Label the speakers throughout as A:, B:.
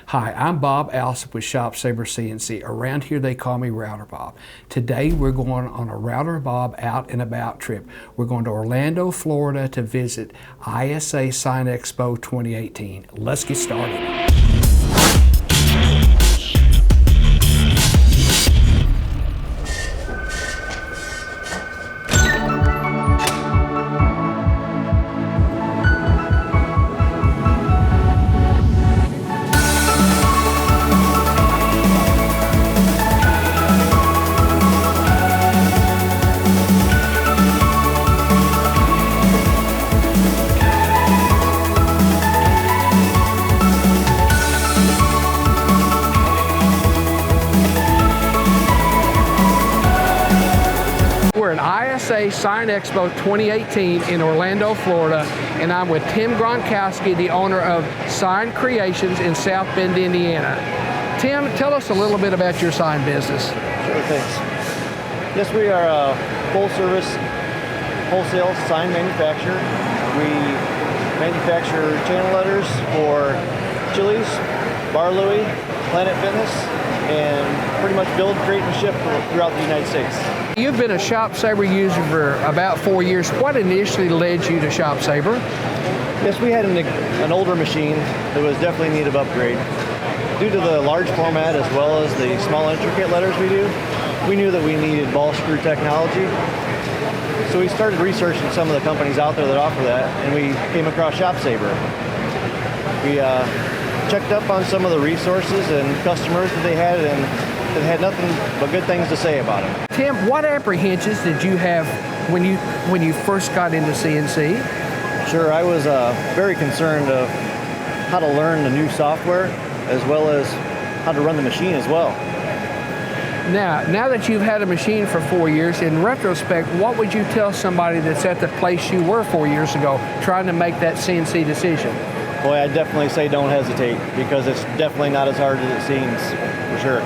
A: Hi, I'm Bob Alsop with ShopSabre CNC. Around here they call me RouterBob. Today we're going on a RouterBob out and about trip. We're going to Orlando, Florida to visit ISA Sign Expo 2018. Let's get started. We're at ISA Sign Expo 2018 in Orlando, Florida, and I'm with Tim Grontkowski, the owner of Sign Creations in South Bend, Indiana. Tim, tell us a little bit about your sign business.
B: Sure, thanks. Yes, we are a full-service wholesale sign manufacturer. We manufacture channel letters for Chili's, Bar Louie, Planet Fitness, and pretty much build, create, and ship throughout the United States.
A: You've been a ShopSabre user for about 4 years. What initially led you to ShopSabre?
B: Yes, we had an older machine that was definitely in need of upgrade. Due to the large format as well as the small intricate letters we do, we knew that we needed ball screw technology. So we started researching some of the companies out there that offer that, and we came across ShopSabre. We checked up on some of the resources and customers that they had, and it had nothing but good things to say about them.
A: Tim, what apprehensions did you have when you first got into CNC?
B: Sure, I was very concerned of how to learn the new software as well as how to run the machine as well.
A: Now that you've had a machine for 4 years, in retrospect, what would you tell somebody that's at the place you were 4 years ago trying to make that CNC decision?
B: Boy, I'd definitely say don't hesitate, because it's definitely not as hard as it seems, for sure.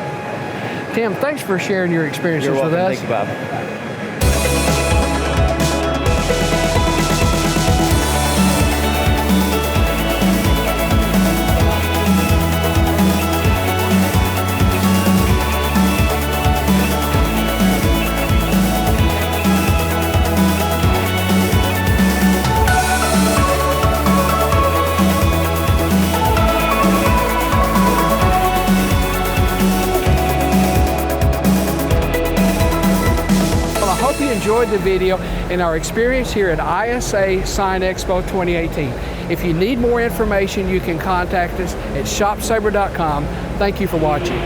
A: Tim, thanks for sharing your experiences
B: with
A: us.
B: Thank you, Bob.
A: Hope you enjoyed the video and our experience here at ISA Sign Expo 2018. If you need more information, you can contact us at ShopSabre.com. Thank you for watching.